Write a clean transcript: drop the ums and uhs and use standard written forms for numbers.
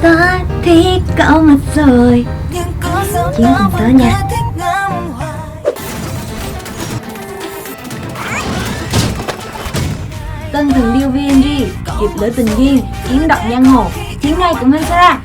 có thiết cậu mất rồi. Chiến cùng tớ nha. Tân thần điêu VNG, kịp lửa tình duyên, chiến động giang hồ, chiến ngay cùng Hansara.